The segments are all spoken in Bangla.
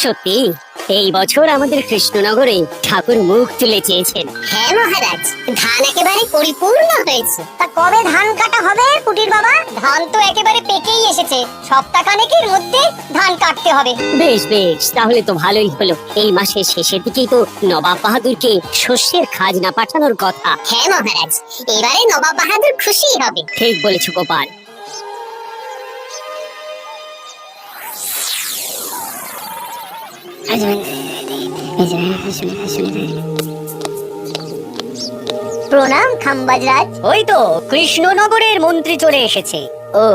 সত্যি এই বছর আমাদের কৃষ্ণনগরে ঠাকুর মুখ তুলে চেয়েছেন। হ্যাঁ মহারাজ, ধান একেবারে পরিপূর্ণ হয়েছে। তা কবে ধান কাটা হবে পুটির বাবা? ধান তো একেবারে পেকেই এসেছে, সপ্তাহখানেকের মধ্যে ধান কাটতে হবে। বেশ বেশ, তাহলে তো ভালোই হলো। এই মাসের শেষের দিকেই তো নবাব বাহাদুরকে শস্যের খাজনা পাঠানোর কথা। হ্যাঁ মহারাজ, এবারে নবাব বাহাদুর খুশি হবে। ঠিক বলেছো গোপাল। প্রণাম খাম্বাজরাজ। ওই তো কৃষ্ণনগরের মন্ত্রী চলে এসেছে। ও,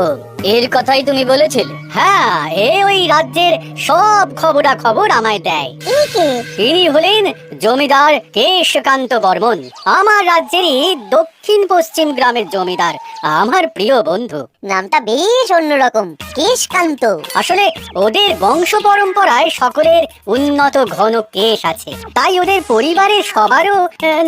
এর কথাই তুমি বলেছিলে? হ্যাঁ, ওই রাজ্যের সব খবরাখবর আমায় দেয়। ইনি হলেন জমিদার কেশকান্ত বর্মন, আমার রাজ্যেরই দক্ষিণ পশ্চিম গ্রামের জমিদার, আমার প্রিয় বন্ধু। নামটা বেশ অন্যরকম, কেশকান্ত। আসলে ওদের বংশ পরম্পরায় সকলের উন্নত ঘন কেশ আছে, তাই ওদের পরিবারের সবারও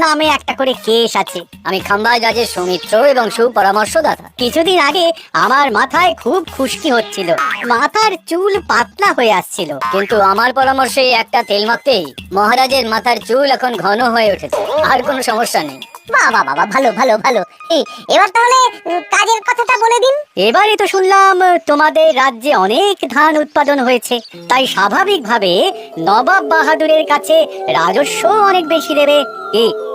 নামে একটা করে কেশ আছে। আমি খাম্বাজরাজের সৌমিত্র এবং সুপরামর্শদাতা। কিছুদিন আগে আমার মাথায় খুব খুশকি হচ্ছিল, মাথার চুল পাতলা হয়ে আসছিল, কিন্তু আমার পরামর্শে একটা তেল মাখতেই মহারাজের মাথার চুল এখন ঘন হয়ে উঠেছে। আর কোনো সমস্যা নেই। বাবা বাবা, ভালো ভালো ভালো। এবার তাহলে কাজের কথাটা বলে দিন। এবারে তো শুনলাম তোমাদের রাজ্যে অনেক ধান উৎপাদন হয়েছে, তাই স্বাভাবিকভাবে নবাব বাহাদুরের কাছে রাজস্ব অনেক বেশি দেবে,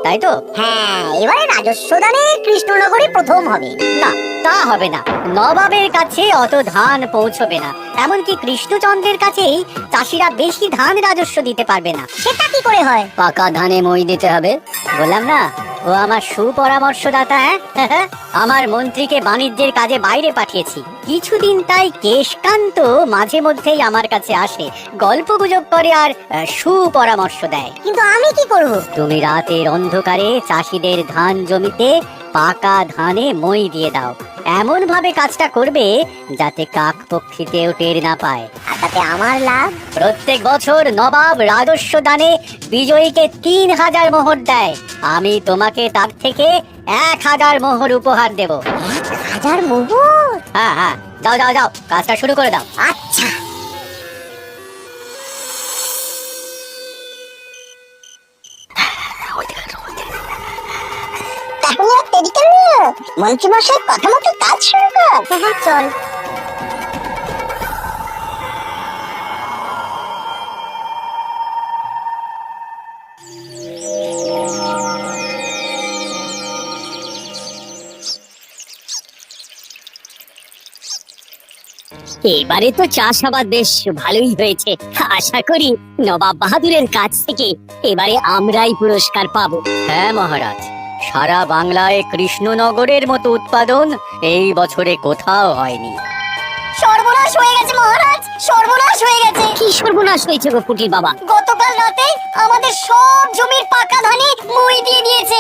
তাই তো? হ্যাঁ, এবারে রাজস্ব দানে কৃষ্ণনগরে প্রথম হবে। না, তা হবে না। নবাবের কাছে অত ধান পৌঁছবে না, এমনকি কৃষ্ণচন্দ্রের কাছেই চাষিরা বেশি ধান রাজস্ব দিতে পারবে না। সেটা কি করে হয়? পাকা ধানে মই দিতে হবে। বললাম না, ও আমার সুপরামর্শদাতা। হ্যাঁ, আমার মন্ত্রীকে বাণিজ্যের কাজে বাইরে পাঠিয়েছি কিছুদিন, তাই কেশকান্ত মাঝে মধ্যেই আমার কাছে আসে, গল্প গুজব করে আর সুপরামর্শ দেয়। কিন্তু আমি কি করব? তুমি রাতের অন্ধকারে চাষিদের ধান জমিতে পাকা ধানে মই দিয়ে দাও। এমন ভাবে কাজটা করবে যাতে কাক পক্ষীতেও টের না পায়। তাতে আমার লাভ? প্রত্যেক বছর নবাব রাজস্ব দানে বিজয়ীকে 3000 মোহর দেয়। আমি তোমাকে তার থেকে 1000 মোহর উপহার দেব। 1000 মোহর? হ্যাঁ হ্যাঁ, যাও যাও যাও, কাজটা শুরু করে দাও। আচ্ছা। তাহলে দেরি কেন? মন্ত্রী মশাই কথা মতো কাজ শুরু কর। হ্যাঁ চল। এবারে তো চাষাবাদ বেশ ভালোই হয়েছে। আশা করি নবাব বাহাদুরের কাছ থেকে এবারে আমরাই পুরস্কার পাবো। হ্যাঁ মহারাজ, সারা বাংলায় কৃষ্ণনগরের মতো উৎপাদন এই বছরে কোথাও হয়নি। সর্বনাশ হয়ে গেছে মহারাজ, সর্বনাশ হয়ে গেছে। কি সর্বনাশ হয়েছে গো পুটির বাবা? গতকাল রাতে আমাদের সব জমির পাকা ধানে মই দিয়ে দিয়েছে।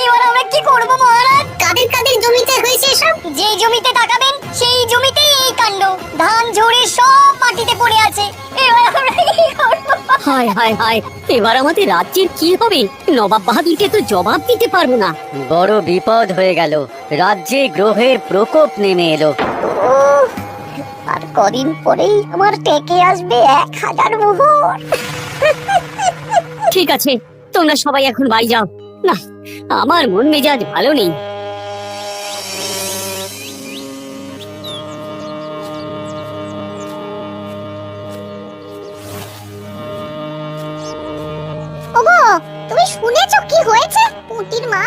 এবার আমরা কি করব মহারাজ? কাদের কাদের জমিতে হয়েছে সব? যেই জমিতে তাকাবেন সেই জমিতেই এই কাণ্ড। ধান ঝরে সব মাটিতে পড়ে আছে। এবার আমরা কি করব? হায় হায় হায়, এবার আমাদের রাজ্যের কি হবে? নবাব বাহাদুরকে তো জবাব দিতে পারবো না। বড় বিপদ হয়ে গেল, রাজ্যে গ্রহের প্রকোপ নেমে এলো। আর কদিন পরেই আমার টেকে আসবে 1000 মোহর। ঠিক আছে, তোমরা সবাই এখন বাড়ি যাও। না, আমার মন মেজাজ ভালো নেই। ওগো, তুমি শুনেছো কি হয়েছে? পুটির মা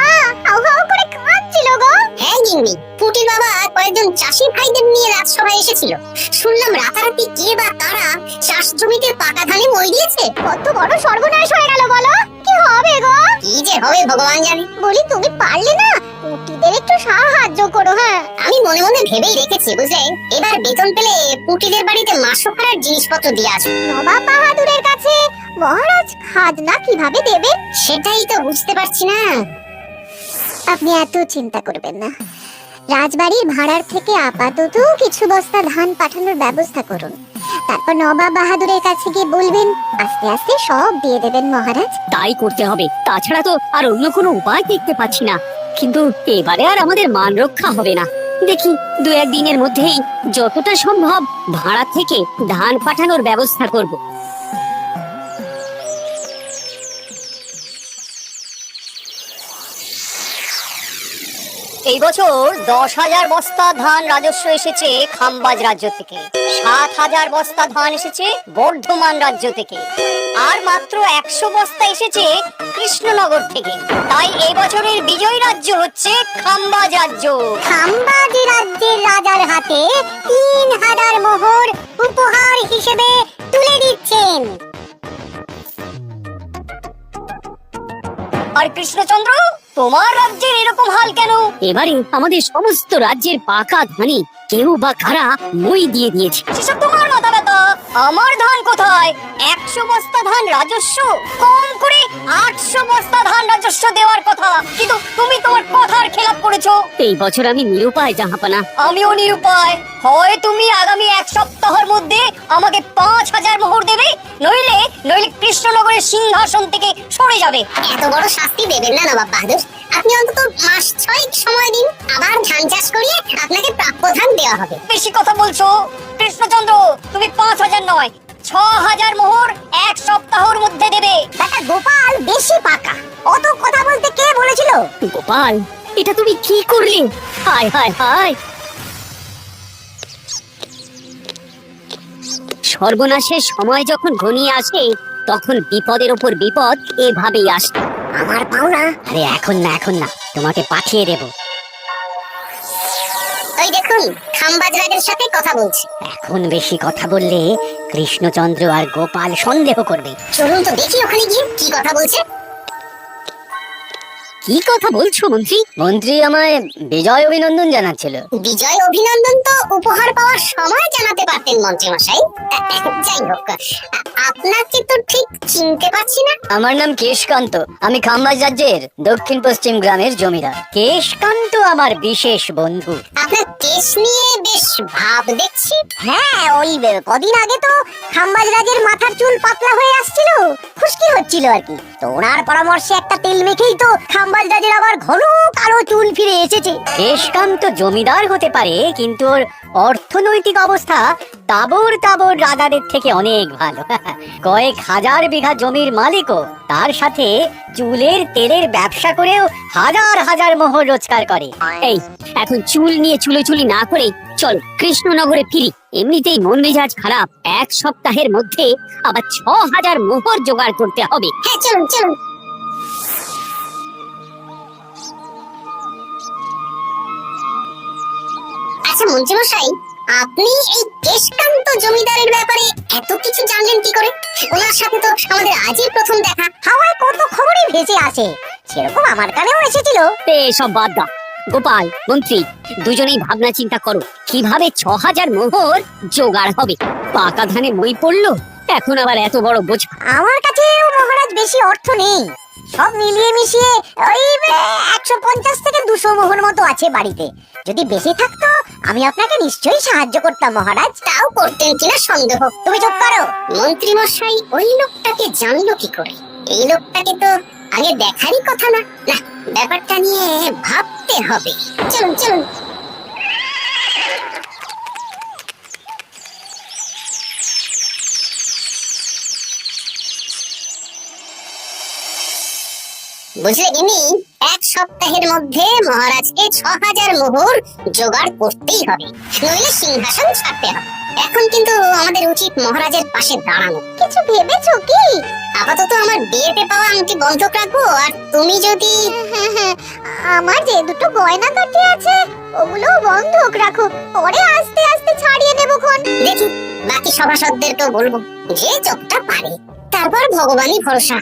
হাউ হাউ করে কাঁদছিল গো। হ্যাঁ গিন্নি, পুটির বাবা কয়েকজন চাষি ভাইদের নিয়ে রাজসভায় এসেছিল। শুনলাম রাতারাতি কে বা কারা চাষ জমিতে পাকা ধানে মই দিয়েছে। কত বড় সর্বনাশ হয়ে গেল বলো। কি হবে গো? কি যে হবে ভগবান জানে। বলি তুমি পারলে না পুটিদের একটু সাহায্য করো। হ্যাঁ, আমি মনে মনে ভেবেই রেখেছি বুঝলে, এবার বেতন পেলে পুটিদের বাড়িতে মাসোহারার জিনিসপত্র দিয়ে আসবো। নবাব বাহাদুরের কাছে মহারাজ খাজনা কিভাবে দেবেন সেটাই তো বুঝতে পারছি না। আপনি এত চিন্তা করবেন না, রাজবাড়ির ভাড়ার থেকে আপাতত কিছু বস্তা ধান পাঠানোর ব্যবস্থা করুন। তারপর নবাব বাহাদুরের কাছে গিয়ে বলবেন আস্তে আস্তে সব দিয়ে দেবেন মহারাজ। তাই করতে হবে, তাছাড়া তো আর অন্য কোনো উপায় দেখতে পাচ্ছি না। কিন্তু এবারে আর আমাদের মান রক্ষা হবে না। দেখি 2-1 দিনের মধ্যেই যতটা সম্ভব ভাড়া থেকে ধান পাঠানোর ব্যবস্থা করব। এই বছর 10,000 বস্তা ধান রাজস্ব এসেছে খাম্বাজ রাজ্য থেকে, 7,000 বস্তা ধান এসেছে বর্ধমান রাজ্য থেকে, আর মাত্র 100 বস্তা এসেছে কৃষ্ণনগর থেকে। তাই এই বছরের বিজয়ী রাজ্য হচ্ছে খাম্বাজ রাজ্য। খাম্বাজ রাজ্যের রাজার হাতে 3,000 মোহর উপহার হিসেবে তুলে দিচ্ছেন। আর কৃষ্ণচন্দ্র, তোমার রাজ্যের এরকম হাল কেন? এবারে আমাদের সমস্ত রাজ্যের পাকা ধানে কেউ বা কারা মই দিয়ে দিয়েছে। সেসব তোমার মাথা ব্যথা, আমার ধান কোথায়? 100 বস্তা ধান রাজস্ব, কম করে 800 বস্তা ধান রাজস্ব দেওয়ার কথা, কিন্তু তুমি তোমার কথার খেলাপ করেছো। এই বছর আমি নিরুপায় জাহাপানা। আমিও নিরুপায়। হয় তুমি আগামী 1 সপ্তাহের মধ্যে আমাকে 5,000 মোহর দেবে, নইলে কৃষ্ণনগরের সিংহাসন থেকে সরে যাবে। এত বড় শাস্তি দেবেন না নবাব বাহাদুর, আপনি অন্তত মাস 6 সময় দিন, আবার ধান চাষ করিয়ে আপনাকে প্রাপ্য ধান দেওয়া হবে। বেশি কথা বলছো কৃষ্ণচন্দ্র, তুমি 5,000 নয় 6,000 মোহর 1 সপ্তাহের মধ্যে দেবে। বেটা গোপাল বেশি পাকা, অত কথা বলতে কে বলেছিল? গোপাল, এটা তুমি কি করলে? হায় হায় হায়, সর্বনাশের সময় যখন ঘনিয়ে আসে তখন বিপদের ওপর বিপদ এভাবেই আসে। আমার পাওনা। আরে এখন না, তোমাকে পাঠিয়ে দেব। ওই দেখুন, খাম্বাজ রাজের সাথে কথা বলছে। এখন বেশি কথা বললে কৃষ্ণচন্দ্র আর গোপাল সন্দেহ করবে। চলুন তো দেখি ওখানে গিয়ে কি কথা বলছে। কি কথা বলছো মন্ত্রী? মন্ত্রী আমায় বিজয় অভিনন্দন জানাচ্ছিল। বিজয় অভিনন্দন তো উপহার পাওয়ার সময় জানাতে পারতেন মন্ত্রী মশাই। যাই হোক, আপনাকে তো ঠিক চিনতে পারছি না। আমার নাম কেশকান্ত, আমি খাম্বাজ রাজ্যের দক্ষিণ পশ্চিম গ্রামের জমিদার। কেশকান্ত আমার বিশেষ বন্ধু। আপনার কেস নিয়ে বেশ ভাব দেখছি। হ্যাঁ, ওই কদিন আগে তো খাম্বাজ রাজের মাথার চুল পাতলা হয়ে আসছিল, খুশকি হচ্ছিল আর কি। তো ওনার পরামর্শে একটা তেল মেখেই তো খাম্বাজ রাজের আবার ঘন কালো চুল ফিরে এসেছে। কেশকান্ত জমিদার হতে পারে, কিন্তু ওর অর্থনৈতিক অবস্থা তাবর রাজাদের থেকে অনেক ভালো। কয়েক হাজার বিঘা জমির মালিকও, তার সাথে চুলের তেলের ব্যবসা করেও হাজার মোহর রোজগার করে। এই, এখন চুল নিয়ে চুলোচুলি না করে চল কৃষ্ণনগরে ফিরি। এমনিতেই মন মেজাজ খারাপ, 1 সপ্তাহের মধ্যে আবার 6,000 মোহর জোগাড় করতে হবে। হ্যাঁ, চলুন চলুন। আচ্ছা মন্ত্রী মশাই, আপনি এই কেশকান্ত জমিদারের ব্যাপারে এত কিছু জানলেন কি করে? ওনার সাথে তো আমাদের আজই প্রথম দেখা। হাওয়ায় কত খবরই ভেসে আসে, সেরকম আমার কানেও এসেছিল। সব বাদ দাও গোপাল, মন্ত্রী দুজনেই ভাবনা চিন্তা করো কিভাবে 6,000 মোহর জোগাড় হবে। পাকা ধানে মই পড়লো, এখন আবার এত বড় বোঝা। আমার কাছেও মহারাজ বেশি অর্থ নেই, সব মিলিয়ে মিশিয়ে ওই 150 থেকে 200 মোহর মতো আছে বাড়িতে। যদি বেশি থাকতো আমি আপনাকে নিশ্চয়ই সাহায্য করতাম মহারাজ। তাও করতেন কিনা সন্দেহ। তুমি চুপ করো। মন্ত্রী মশাই ওই লোকটাকে জানলো কি করে? এই লোকটাকে তো আগে দেখারই কথা না। না, ব্যাপারটা নিয়ে ভাবতে হবে। চলুন চলুন। বুঝলে গিনি, 1 সপ্তাহের মধ্যে মহারাজকে 6,000 মোহর জোগাড় করতেই হবে, নইলে সিংহাসন ছাড়তে হবে। এখন কিন্তু আমাদের উচিত মহারাজের পাশে দাঁড়ানো। কিছু ভেবেছো কি? আপাতত আমার বিয়েতে পাওয়া আংটি বন্ধক রাখবো, আর তুমি যদি আমার যে দুটো গয়না কাটি আছে ওগুলো বন্ধক রাখো, পরে আস্তে আস্তে ছাড়িয়ে নেবো খন। দেখি বাকি সভাসদদেরকেও বলবো, যে যতটা পারে। তারপর ভগবানই ভরসা।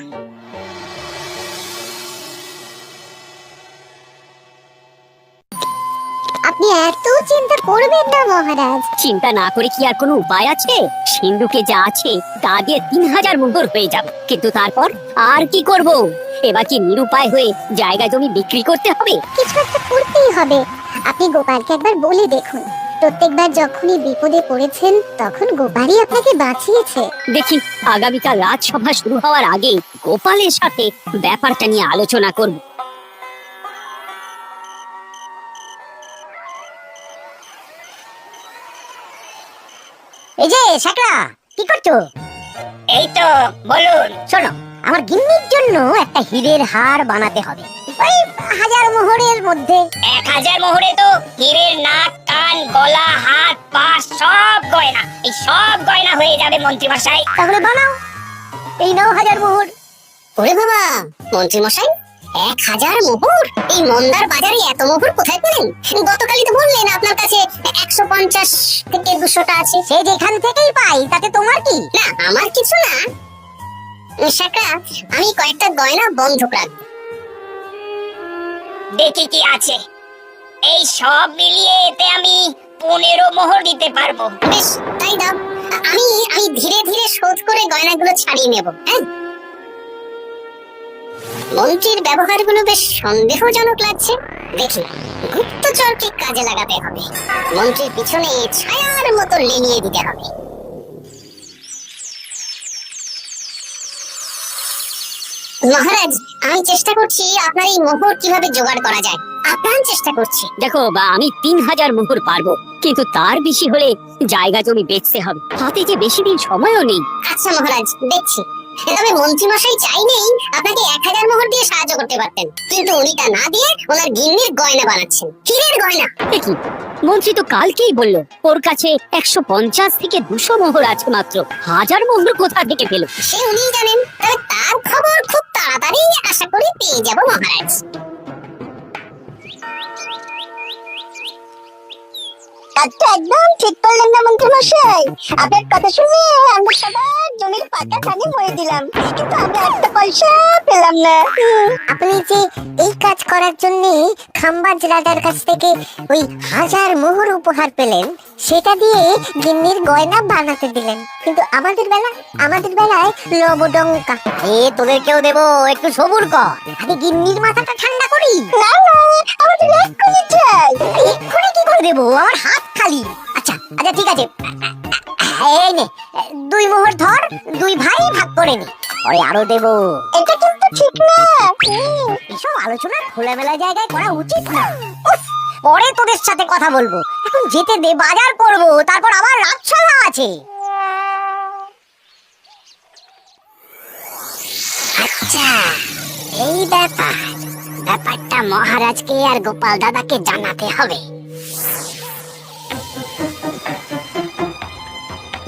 আপনি এত চিন্তা করবেন না মহারাজ। চিন্তা না করে কি আর কোনো উপায় আছে? সিন্ধুকে যা আছে তা দিয়ে 3,000 মোহর হয়ে যাবে, কিন্তু তারপর আর কি করব? এবার কি নিরুপায় হয়ে জায়গা জমি বিক্রি করতে হবে? কিছু একটা করতেই হবে। আপনি গোপালকে একবার বলে দেখুন, প্রত্যেকবার যখনই বিপদে পড়েছেন তখন গোপালই আপনাকে বাঁচিয়েছে। দেখি আগামীকাল রাজসভা শুরু হওয়ার আগে গোপালের সাথে ব্যাপারটা নিয়ে আলোচনা করব। এই যে শাকরা, কি করছো? এই তো, বলুন। শোনো, আমার গিন্নির জন্য একটা হীরের হার বানাতে হবে। ওই 1000 মোহরের মধ্যে। 1000 মোহরে তো হীরের নাক, কান, গলা, হাত, পা সব গয়না, এই সব গয়না হয়ে যাবে মন্ত্রী মশাই। তাহলে বানাও, এই নাও 1000 মোহর। ওরে বাবা, মন্ত্রী মশাই 1000 মোহর? এই মন্দার বাজারে এত মোহর কোথায় পেলেন? গতকালই তো বললেন আপনার কাছে 150 থেকে 200টা আছে। সে যেখান থেকেই পাই তাতে তোমার কি? না, আমার কিছু না শাকা, আমি কয়েকটা গয়না বন্ধক রাখবো। দেখি কি আছে। এই সব মিলিয়ে এতে আমি 15 মোহর দিতে পারবো। বেশ, তাই দাও। আমি আমি ধীরে ধীরে শোধ করে গয়নাগুলো ছাড়িয়ে নেব। হ্যাঁ, মন্ত্রীর ব্যবহারগুলো বেশ সন্দেহজনক লাগছে। দেখি, গুপ্তচরকে কাজে লাগাতে হবে। মন্ত্রীর পিছনে ছায়ার মতো লেলিয়ে দিতে হবে। মহারাজ, আমি চেষ্টা করছি আপনার এই মোহর কিভাবে জোগাড় করা যায়। আপ্রাণ চেষ্টা করছি। দেখো বা, আমি 3000 মোহর পারবো, কিন্তু তার বেশি হলে জায়গা জমি বেচতে হবে, হাতে যে বেশি দিন সময়ও নেই। আচ্ছা মহারাজ, দেখছি। তবে মন্ত্রী মশাই চাইলেই আপনাকে 1000 মোহর দিয়ে সাহায্য করতে পারতেন, কিন্তু উনি তা না দিয়ে ওনার গিন্নির গয়না বানাচ্ছেন, হীরের গয়না। দেখি, মন্ত্রী তো কালকেই বললো ওর কাছে 150 থেকে 200 মোহর আছে মাত্র। 1000 মোহর কোথা থেকে পেল? সে উনিই জানেন। তবে তার খবর খুব তাড়াতাড়ি আশা করি পেয়ে যাব মহারাজ। কাজটা একদম ঠিক করলেন না মন্ত্রী মশাই। আপনার কথা শুনে আমরা সবার জমির পাকা ধানে মরে দিলাম, কিন্তু আমরা একটা পয়সা পেলাম না। আপনি যে এই কাজ করার জন্য খাম্বাজ রাজার কাছ থেকে ওই 1000 মোহর উপহার পেলেন, সেটা দিয়ে গিন্নির গয়না বানাতে দিলেন, কিন্তু আমাদের বেলায় লবডঙ্কা। তোদেরকেও দেবো, একটু সবুর কর। আরে গিন্নির মাথাটা ঠান্ডা করি। না না, আমাদের এক্ষুনি চাই। এক্ষুনি কি করে দেবো? আমার হাত খালি। আচ্ছা আচ্ছা, ঠিক আছে, এই নে 2 মোহর ধর, 2 ভাই ভাগ করে নে। পরে আরো দেবো। এটা কিন্তু ঠিক না। এসব আলোচনা খোলামেলা জায়গায় করা উচিত না। উফ, পরে তোদের সাথে কথা বলবো, এখন যেতে দে, বাজার করব, তারপর আবার রাজসভা আছে। আচ্ছা, এই ব্যাপারটা মহারাজকে আর গোপাল দাদাকে জানাতে হবে।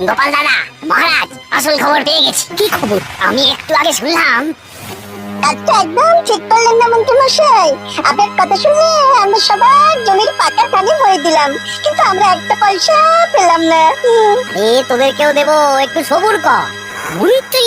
গোপাল দাদা, মহারাজ আসল খবর পেয়ে গেছি। কি খবর? আমি একটু আগে শুনলাম। কাজটা একদম ঠিক করলেন না মন্ত্রী মশাই। আপনার কথা শুনে আমরা সবার জমির পাকা ধানে মরে দিলাম, কিন্তু আমরা একটা পয়সা পেলাম না। তোদেরকেও দেবো, একটু সবুর কর। মন্ত্রী,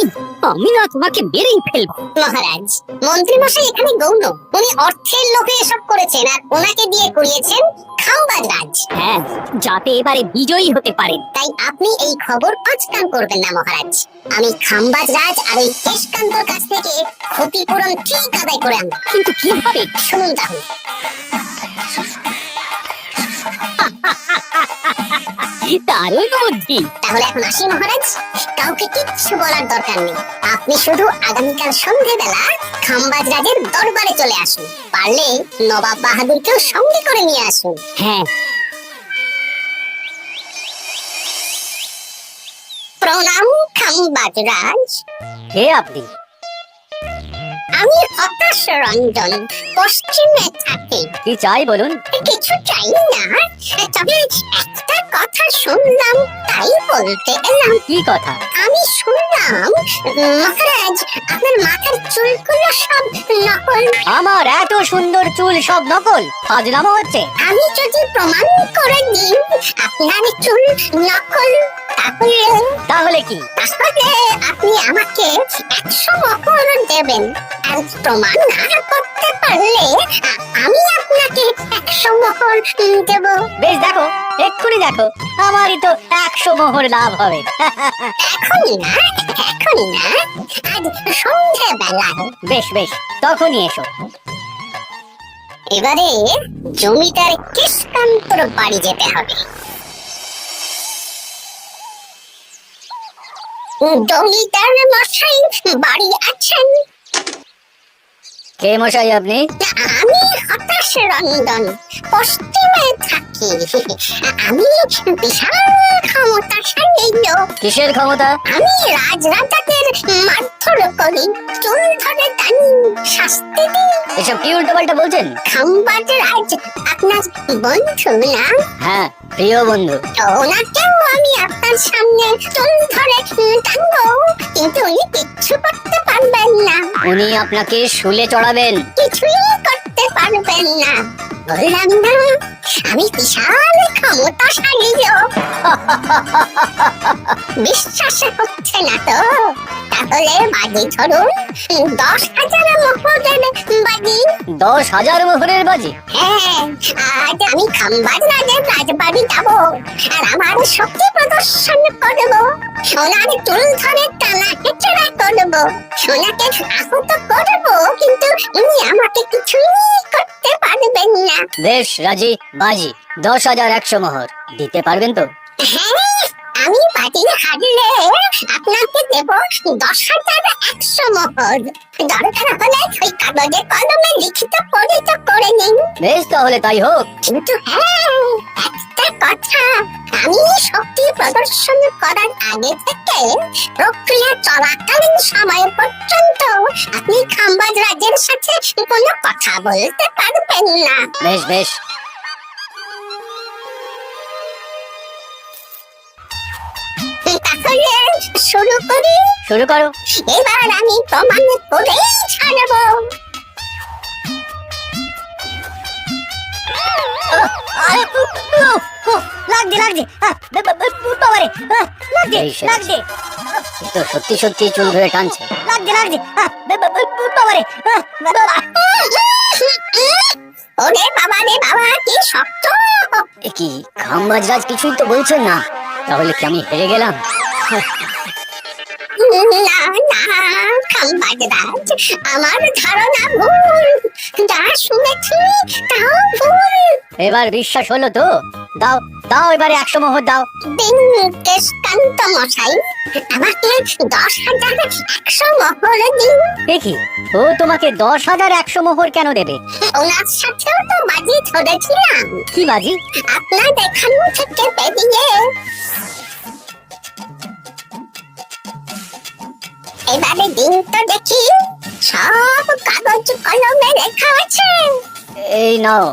আমি না তোমাকে বেরেই ফেলবো। মহারাজ, মন্ত্রী মশাই এখানে গৌণ। উনি অর্থের লোভে এসব করেছেন, আর ওনাকে দিয়ে করিয়েছেন খাম্বাজ রাজ। হ্যাঁ, যাতে এবারে বিজয়ী হতে পারেন। তাই আপনি এই খবর পাঁচকান করবেন না মহারাজ। আমি খাম্বাজ রাজ আর ওই কেশকান্তর কাছ থেকে ক্ষতিপূরণ ঠিক আদায় করে আনবো। কিন্তু কিভাবে? শুনুন তাহলে। দারুণ বুদ্ধি। তাহলে এখন আসি মহারাজ, কাউকে কিচ্ছু বলার দরকার নেই। আপনি শুধু আগামীকাল সন্ধ্যেবেলা খাম্বাজ রাজের দরবারে চলে আসুন, পারলে নবাব বাহাদুরকেও সঙ্গে করে নিয়ে আসুন। হ্যাঁ, প্রণাম খাম্বাজ রাজ। কে আপনি? আমি হতাশ রঞ্জন, পশ্চিমে থাকি। কি চাই বলুন? কিছু চাই না, তবে একটা কথা শুনলাম, তাই বলতে এলাম। কি কথা? আমি শুনলাম মহারাজ আপনার মাথার চুলগুলো সব নকল। আমার এত সুন্দর চুল সব নকল? ফাজলামো হচ্ছে। আমি যদি প্রমাণ করে দিই আপনার চুল নকল, তাহলে কি? তাহলে আপনি আমাকে 100 মোহর দেবেন, আর প্রমাণ না করতে পারলে আমি আপনাকে 100 মোহর দেব। বেশ, দেখো, এক্ষুনি দেখো, আমারই তো 100 মোহর লাভ হবে। এখনই না, আজ সন্ধ্যেবেলায়। বেশ বেশ, তখনই এসো। এবারে জমিদার কেশকান্তর বাড়ি যেতে হবে। জমিদার মশাই বাড়ি আছেন? কে মশাই আপনি? আমি হতাশ রঞ্জন, পশ্চিমে থাকি। আমি বিশাল ক্ষমতা ক্ষমতাশালী লোক। কিসের ক্ষমতা? আমি রাজরাজাদের মারধর করি, চুল ধরে টানি, শাস্তি দিই। এসব কি উল্টোপাল্টা বলছেন? খাম্বাজ রাজ আপনার বন্ধু না? হ্যাঁ, প্রিয় বন্ধু। তো ওনাকেও আমি আপনার সামনে চুল ধরে টানবো, কিন্তু উনি কিচ্ছু করতে পারবেন না। উনি আপনাকে শুলে চড়াবেন। কিছুই করতে পারবেন না। বললাম না, আমি বিশাল ক্ষমতাশালী লোক। বিশ্বাস হচ্ছে না তো? তাহলে বাজি ধরুন, 10,000 মোহরের বাজি। 10,000 মোহরের বাজি? হ্যাঁ, আজ আমি খাম্বাজ রাজের রাজবাড়ি যাবো, আর আমার শক্তি প্রদর্শন করবো। সোনার চুল ধরে টানা হেঁচড়া করবো, সোনাকে আহত করবো, কিন্তু উনি আমাকে কিছুই করতে পারবেন না। বেশ, রাজি, বাজি। 10,100 মোহর দিতে পারবেন তো? হ্যাঁ, আমি বাজি হারলে আপনাকে দেব 10,100 মোহর। দরকার হলে ওই কাগজে কলমে লিখিত পরিত করে নিন। বেশ, তাহলে তাই হোক। কিন্তু হ্যাঁ, একটা কথা, আমি শক্তি প্রদর্শন করার আগে থেকে প্রক্রিয়া চলাকালীন সময় পর্যন্ত আপনি খাম্বাজ রাজের সাথে কোনো কথা বলতে পারবেন না। বেশ বেশ। তাহলে শুরু করি। শুরু করো। এবার আমি প্রমাণ করেই ছাড়বো। লাগছে লাগছে, বাবারে, লাগছে লাগছে। এ তো সত্যি সত্যি চুল ধরে টানছে। লাগছে লাগছে, বাবারে। ওরে বাবা রে বাবা, কি শক্ত! এ কি, খাম্বাজ রাজ কিছুই তো বলছেন না? তাহলে কি আমি হেরে গেলাম? না না, খাম্বাজ রাজ, আমার ধারণা ভুল। যা শুনেছি তাও ভুল। এবার বিশ্বাস হলো তো? দাও দাও, এবারে 100 মোহর দাও। দিন কেশকান্ত মশাই, আমাকে 10,100 মোহর দিন। এ কি, ও তোমাকে 10,100 মোহর কেন দেবে? ওনার সাথেও তো বাজি ধরেছিলাম। কি বাজি? আপনার এখান থেকে বেরিয়ে এবারে দিন তো দেখি, সব কাগজ কলমে লেখা আছে। এই নাও।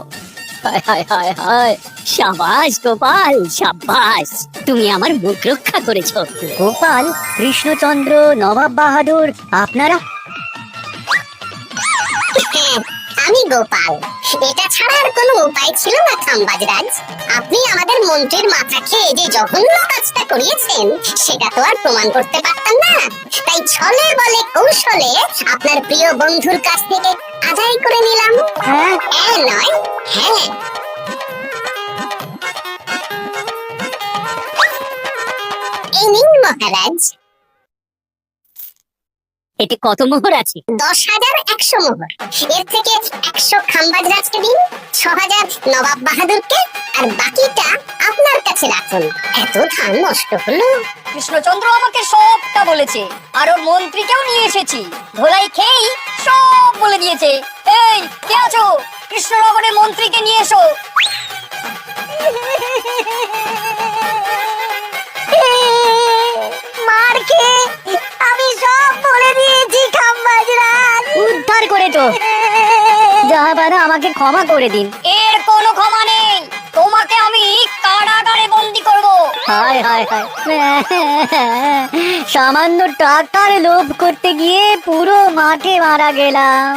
হায় হায় হায় হায়। সাবাস গোপাল, সাবাস, তুমি আমার মুখ রক্ষা করেছো। গোপাল, কৃষ্ণচন্দ্র, নবাব বাহাদুর, আপনারা? হ্যাঁ, আমি গোপাল। এটা ছাড়া আর কোনো উপায় ছিল না খাম্বাজ রাজ। আপনি আমাদের মন্ত্রীর মাথা খেয়ে যে জঘন্য কাজটা করিয়েছেন, সেটা তো আর প্রমাণ করতে পারতাম না। তাই ছলে বলে কৌশলে আপনার প্রিয় বন্ধুর কাছ থেকে আদায় করে নিলাম। হ্যাঁ? নয়, হ্যাঁ। এই নিন মহারাজ। এতে কত মোহর আছে? 10,100 মোহর। এর থেকে 100 খাম্বাজ রাজকে দিন, 6,000 নবাব বাহাদুরকে, আর বাকিটা আপনার কাছে রাখুন। এত ধান নষ্ট হলো। কৃষ্ণচন্দ্র আমাকে সবটা বলেছে, আর ওর মন্ত্রীকেও নিয়ে এসেছি। ধোলাই খেয়েই সব বলে দিয়েছে। এই, কে আছো? কৃষ্ণনগরের মন্ত্রীকে নিয়ে এসো। মার খেয়ে আমি সব বলে দিয়েছি খাম্বাজ রাজ। উদ্ধার করেছো। জাহাপানা, আমাকে ক্ষমা করে দিন। এর কোনো ক্ষমা নেই। তোমাকে আমি কারাগারে বন্দি করব। হায় হায় হায়। সামান্য টাকার লোভ করতে গিয়ে পুরো মাঠে মারা গেলাম।